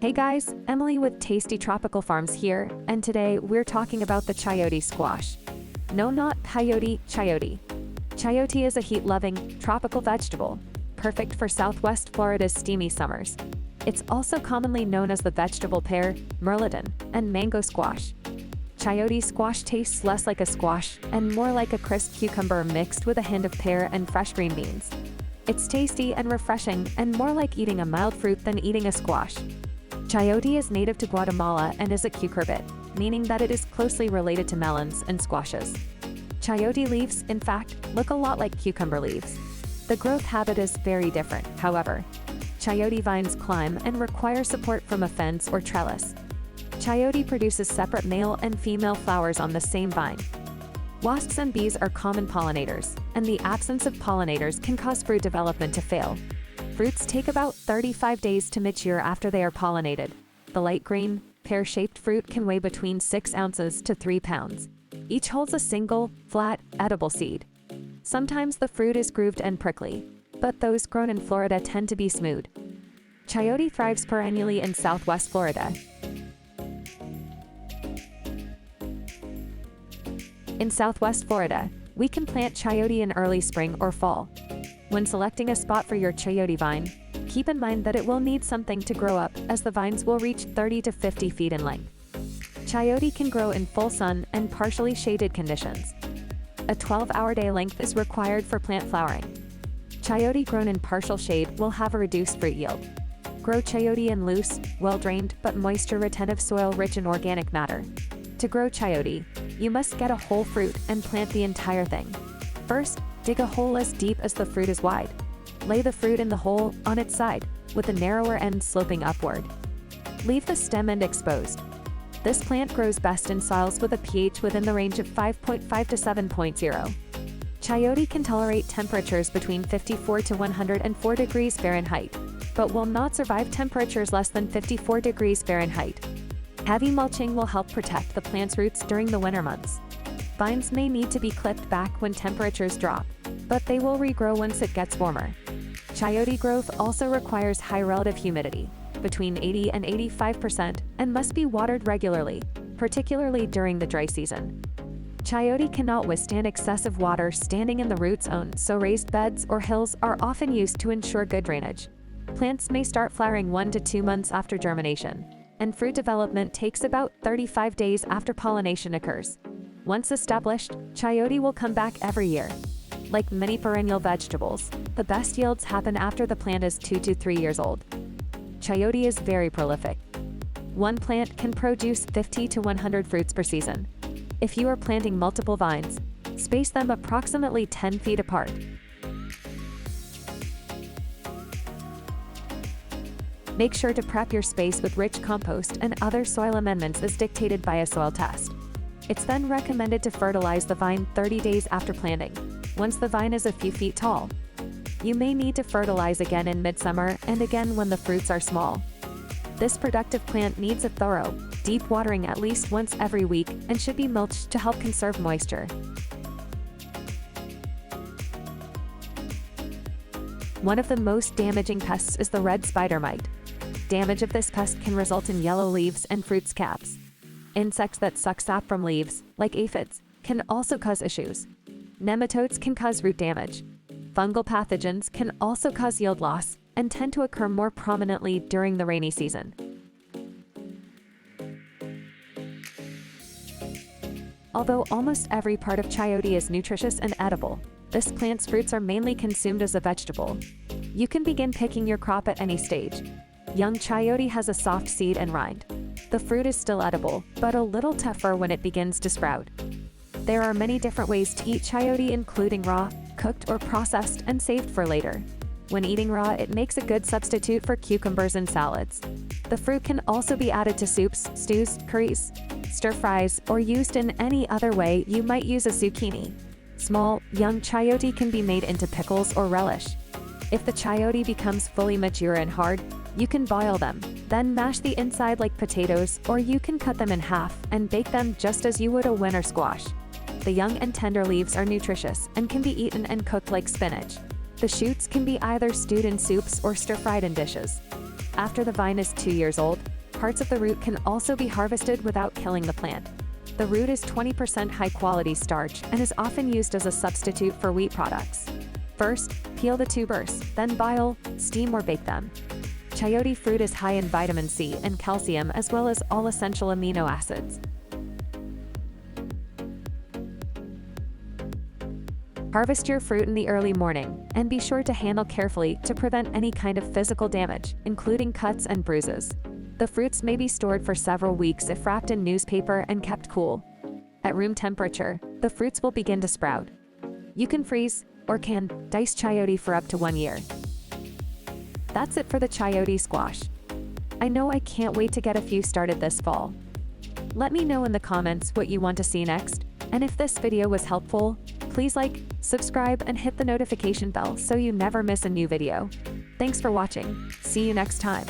Hey guys, Emily with Tasty Tropical Farms here, and today we're talking about the chayote squash. No, not peyote, chayote. Chayote is a heat-loving, tropical vegetable, perfect for Southwest Florida's steamy summers. It's also commonly known as the vegetable pear, merlodon, and mango squash. Chayote squash tastes less like a squash and more like a crisp cucumber mixed with a hint of pear and fresh green beans. It's tasty and refreshing and more like eating a mild fruit than eating a squash. Chayote is native to Guatemala and is a cucurbit, meaning that it is closely related to melons and squashes. Chayote leaves, in fact, look a lot like cucumber leaves. The growth habit is very different, however. Chayote vines climb and require support from a fence or trellis. Chayote produces separate male and female flowers on the same vine. Wasps and bees are common pollinators, and the absence of pollinators can cause fruit development to fail. Fruits take about 35 days to mature after they are pollinated. The light green, pear-shaped fruit can weigh between 6 ounces to 3 pounds. Each holds a single, flat, edible seed. Sometimes the fruit is grooved and prickly, but those grown in Florida tend to be smooth. Chayote thrives perennially in Southwest Florida. In Southwest Florida, we can plant chayote in early spring or fall. When selecting a spot for your chayote vine, keep in mind that it will need something to grow up, as the vines will reach 30 to 50 feet in length. Chayote can grow in full sun and partially shaded conditions. A 12-hour day length is required for plant flowering. Chayote grown in partial shade will have a reduced fruit yield. Grow chayote in loose, well-drained, but moisture-retentive soil rich in organic matter. To grow chayote, you must get a whole fruit and plant the entire thing. First, dig a hole as deep as the fruit is wide. Lay the fruit in the hole on its side, with the narrower end sloping upward. Leave the stem end exposed. This plant grows best in soils with a pH within the range of 5.5 to 7.0. Chayote can tolerate temperatures between 54 to 104 degrees Fahrenheit, but will not survive temperatures less than 54 degrees Fahrenheit. Heavy mulching will help protect the plant's roots during the winter months. Vines may need to be clipped back when temperatures drop, but they will regrow once it gets warmer. Chayote growth also requires high relative humidity, between 80 and 85%, and must be watered regularly, particularly during the dry season. Chayote cannot withstand excessive water standing in the root zone, so raised beds or hills are often used to ensure good drainage. Plants may start flowering 1 to 2 months after germination, and fruit development takes about 35 days after pollination occurs. Once established, chayote will come back every year. Like many perennial vegetables, the best yields happen after the plant is 2 to 3 years old. Chayote is very prolific. One plant can produce 50 to 100 fruits per season. If you are planting multiple vines, space them approximately 10 feet apart. Make sure to prep your space with rich compost and other soil amendments as dictated by a soil test. It's then recommended to fertilize the vine 30 days after planting, once the vine is a few feet tall. You may need to fertilize again in midsummer and again when the fruits are small. This productive plant needs a thorough, deep watering at least once every week and should be mulched to help conserve moisture. One of the most damaging pests is the red spider mite. Damage of this pest can result in yellow leaves and fruit scabs. Insects that suck sap from leaves, like aphids, can also cause issues. Nematodes can cause root damage. Fungal pathogens can also cause yield loss and tend to occur more prominently during the rainy season. Although almost every part of chayote is nutritious and edible, this plant's fruits are mainly consumed as a vegetable. You can begin picking your crop at any stage. Young chayote has a soft seed and rind. The fruit is still edible, but a little tougher when it begins to sprout. There are many different ways to eat chayote, including raw, cooked or processed, and saved for later. When eating raw, it makes a good substitute for cucumbers and salads. The fruit can also be added to soups, stews, curries, stir-fries, or used in any other way you might use a zucchini. Small, young chayote can be made into pickles or relish. If the chayote becomes fully mature and hard, you can boil them, then mash the inside like potatoes, or you can cut them in half and bake them just as you would a winter squash. The young and tender leaves are nutritious and can be eaten and cooked like spinach. The shoots can be either stewed in soups or stir-fried in dishes. After the vine is 2 years old, Parts of the root can also be harvested without killing the plant. The root is 20% high-quality starch and is often used as a substitute for wheat products. First, peel the tubers, then boil, steam or bake them. Chayote fruit is high in vitamin C and calcium as well as all essential amino acids. Harvest your fruit in the early morning, and be sure to handle carefully to prevent any kind of physical damage, including cuts and bruises. The fruits may be stored for several weeks if wrapped in newspaper and kept cool. At room temperature, the fruits will begin to sprout. You can freeze, or can, dice chayote for up to 1 year. That's it for the chayote squash. I know I can't wait to get a few started this fall. Let me know in the comments what you want to see next, and if this video was helpful, please like, subscribe, and hit the notification bell so you never miss a new video. Thanks for watching. See you next time.